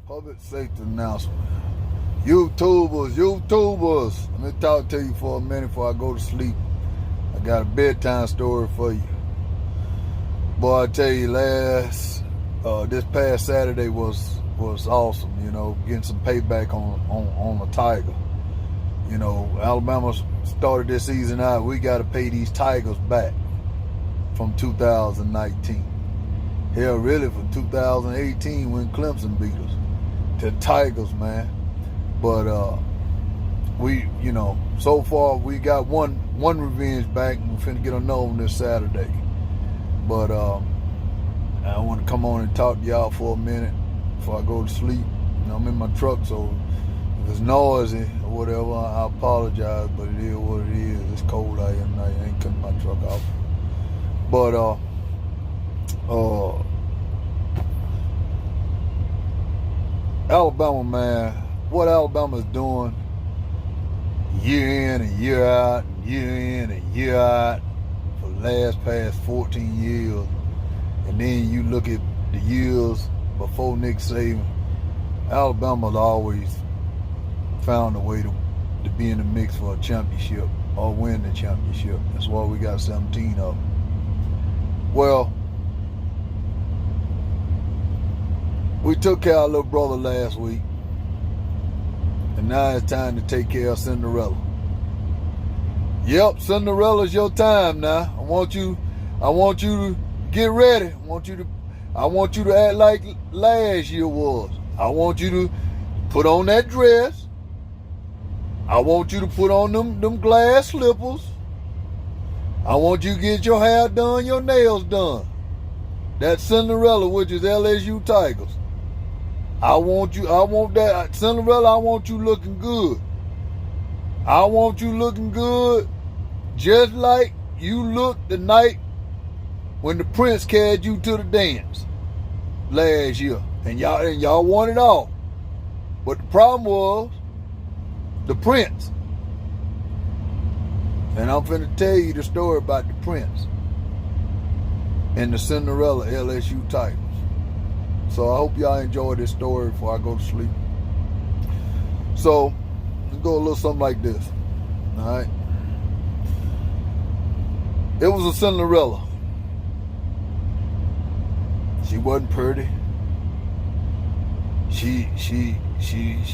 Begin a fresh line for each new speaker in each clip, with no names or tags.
Public safety announcement. YouTubers. Let me talk to you for a minute before I go to sleep. I got a bedtime story for you. Boy, I tell you, this past Saturday was awesome. You know, getting some payback on the Tiger. You know, Alabama started this season out. We got to pay these Tigers back from 2019. Hell, really, from 2018 when Clemson beat us. To Tigers, man. But so far we got one revenge back. We're finna get another one this Saturday. But I want to come on and talk to y'all for a minute before I go to sleep. You know, I'm in my truck, so if it's noisy or whatever, I apologize. But it is what it is. It's cold out here tonight. I ain't cutting my truck off. But Alabama, man, what Alabama's doing year in and year out, for the past 14 years, and then you look at the years before Nick Saban, Alabama's always found a way to be in the mix for a championship or win the championship. That's why we got 17 of them. Well, we took care of our little brother last week, and now it's time to take care of Cinderella. Yep, Cinderella's your time now. I want you to get ready. I want you to act like last year was. I want you to put on that dress. I want you to put on them glass slippers. I want you to get your hair done, your nails done. That's Cinderella, which is LSU Tigers. I want that Cinderella. I want you looking good. I want you looking good, just like you looked the night when the Prince carried you to the dance last year, and y'all won it all. But the problem was the Prince, and I'm finna tell you the story about the Prince and the Cinderella LSU Tigers. So I hope y'all enjoy this story before I go to sleep. So let's go a little something like this. All right. It was a Cinderella. She wasn't pretty. She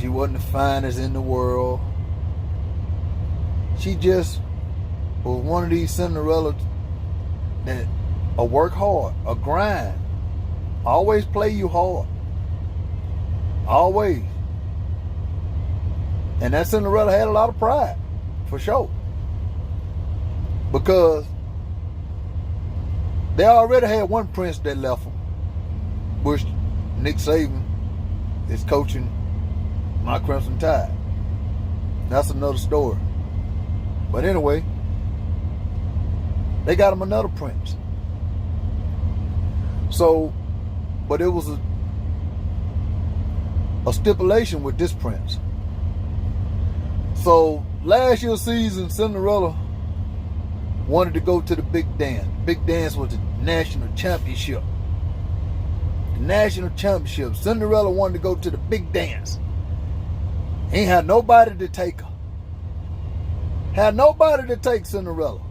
wasn't the finest in the world. She just was one of these Cinderellas that work hard, a grind. Always play you hard. Always. And that Cinderella had a lot of pride, for sure. Because they already had one prince that left them, which Nick Saban is coaching my Crimson Tide. That's another story. But anyway, they got him another prince. So, but it was a stipulation with this prince. So last year's season, Cinderella wanted to go to the big dance. Big dance was the national championship. The national championship. Cinderella wanted to go to the big dance. Ain't had nobody to take her. Had nobody to take Cinderella.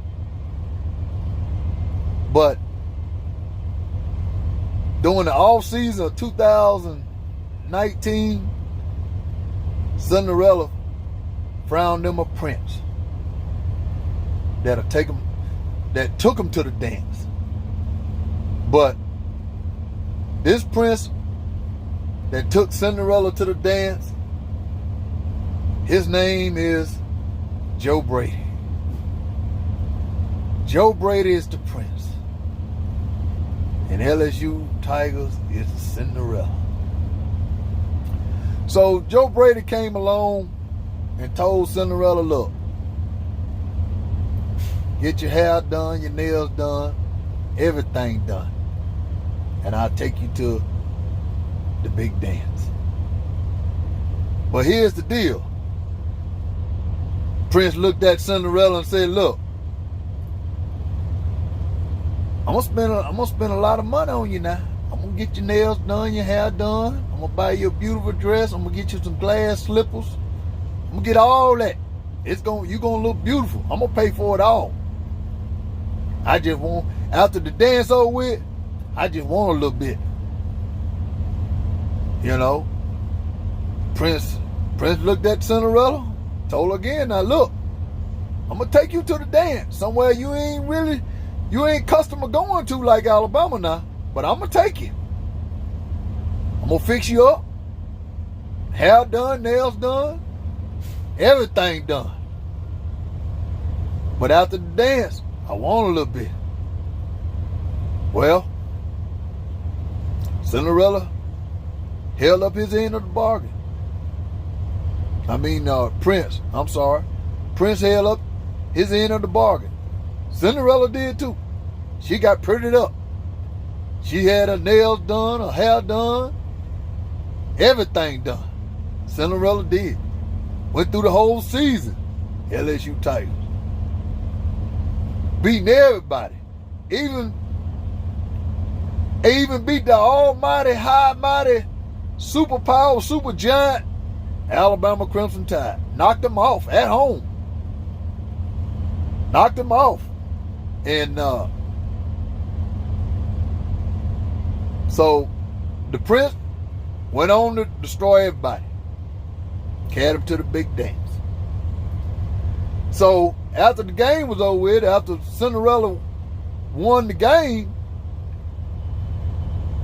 But during the off season of 2019, Cinderella found them a prince that took him to the dance. But this prince that took Cinderella to the dance, his name is Joe Brady. Joe Brady is the prince. And LSU Tigers is Cinderella. So Joe Brady came along and told Cinderella, look, get your hair done, your nails done, everything done, and I'll take you to the big dance. But here's the deal. Prince looked at Cinderella and said, look, I'm gonna spend a lot of money on you now. I'm gonna get your nails done, your hair done. I'm gonna buy you a beautiful dress. I'm gonna get you some glass slippers. I'm gonna get all that. You gonna look beautiful. I'm gonna pay for it all. I just want, after the dance over with, I just want a little bit. You know, Prince looked at Cinderella, told her again, now look, I'm gonna take you to the dance somewhere you ain't customer going to like Alabama now, but I'm gonna take you. I'm gonna fix you up, hair done, nails done, everything done. But after the dance, I want a little bit. Well, Cinderella held up his end of the bargain. Prince, I'm sorry. Prince held up his end of the bargain. Cinderella did too. She got prettied up. She had her nails done, her hair done, everything done. Cinderella did. Went through the whole season. LSU Tigers. Beating everybody. Even beat the almighty, high mighty, superpower, super giant Alabama Crimson Tide. Knocked them off at home. Knocked them off. And so the Prince went on to destroy everybody. Carried him to the big dance. So after the game was over with, after Cinderella won the game,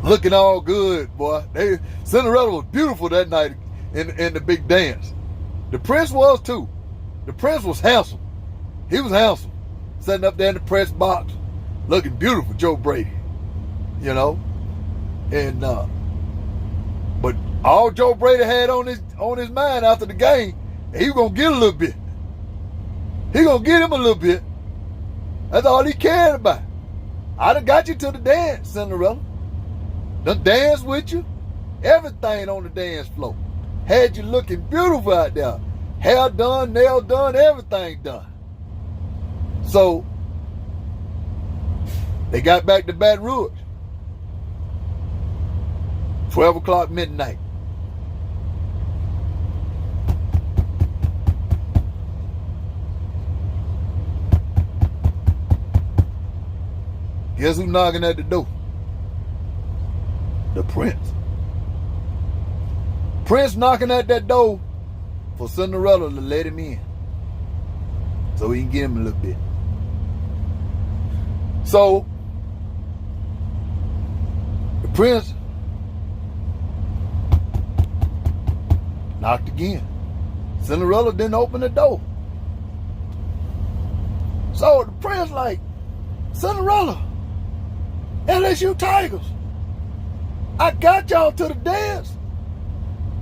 looking all good, boy. Cinderella was beautiful that night in the big dance. The Prince was too. The Prince was handsome. He was handsome. Sitting up there in the press box, looking beautiful, Joe Brady. You know? And but all Joe Brady had on his mind after the game, he was gonna get a little bit. He gonna get him a little bit. That's all he cared about. I done got you to the dance, Cinderella. Done dance with you. Everything on the dance floor. Had you looking beautiful out there. Hair done, nail done, everything done. So, they got back to Baton Rouge. 12 o'clock midnight. Guess who's knocking at the door? The Prince. Prince knocking at that door for Cinderella to let him in, so he can get him a little bit. So the Prince knocked again. Cinderella didn't open the door. So the Prince like, Cinderella, LSU Tigers, I got y'all to the dance.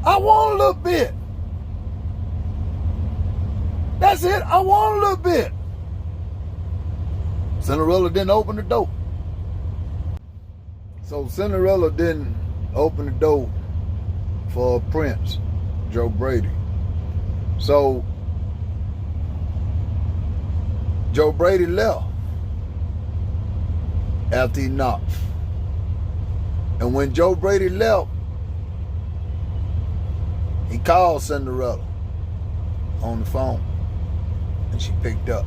I want a little bit. That's it. I want a little bit. Cinderella didn't open the door. So Cinderella didn't open the door for Prince, Joe Brady. So Joe Brady left after he knocked. And when Joe Brady left, he called Cinderella on the phone, and she picked up.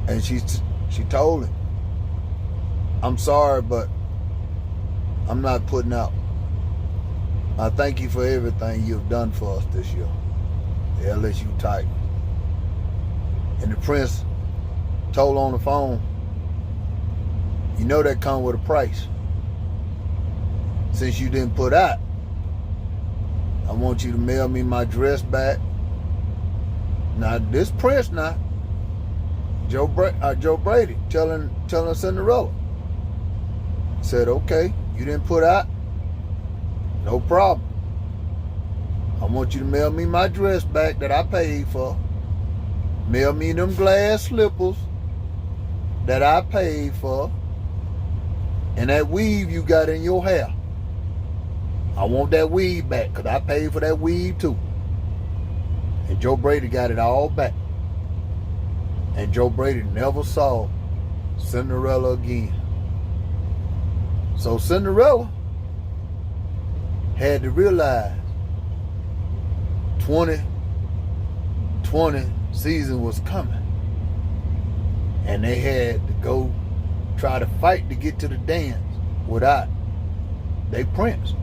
And she told him, I'm sorry, but I'm not putting out. I thank you for everything you've done for us this year, the LSU Tigers. And the Prince told on the phone, you know that come with a price. Since you didn't put out, I want you to mail me my dress back. Now this Prince now, Joe Brady telling Cinderella, said, okay, you didn't put out, no problem. I want you to mail me my dress back that I paid for. Mail me them glass slippers that I paid for, and that weave you got in your hair. I want that weave back because I paid for that weave too. And Joe Brady got it all back. And Joe Brady never saw Cinderella again. So Cinderella had to realize 2020 season was coming. And they had to go try to fight to get to the dance without their prince,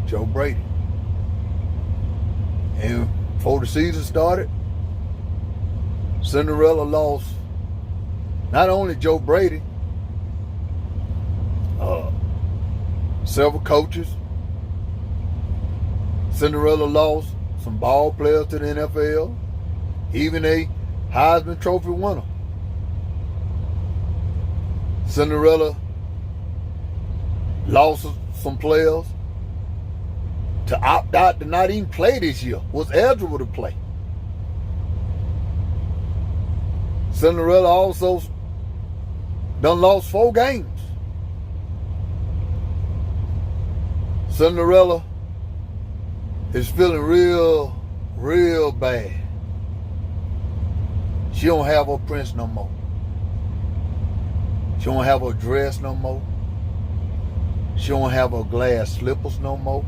Joe Brady. And before the season started, Cinderella lost not only Joe Brady, several coaches. Cinderella lost some ball players to the NFL, even a Heisman Trophy winner. Cinderella lost some players to opt out to not even play this year, was eligible to play. Cinderella also done lost 4 games. Cinderella is feeling real bad. She don't have her prince no more. She don't have her dress no more. She don't have her glass slippers no more.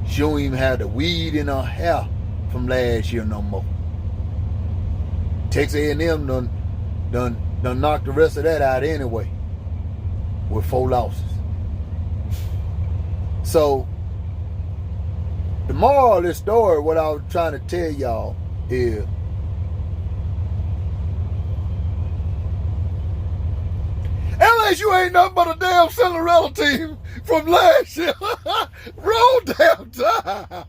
She don't even have the weed in her hair from last year no more. Texas A&M done knocked the rest of that out anyway with 4 losses. So the moral of this story, what I was trying to tell y'all is LSU ain't nothing but a damn Cinderella team from last year. Roll damn time.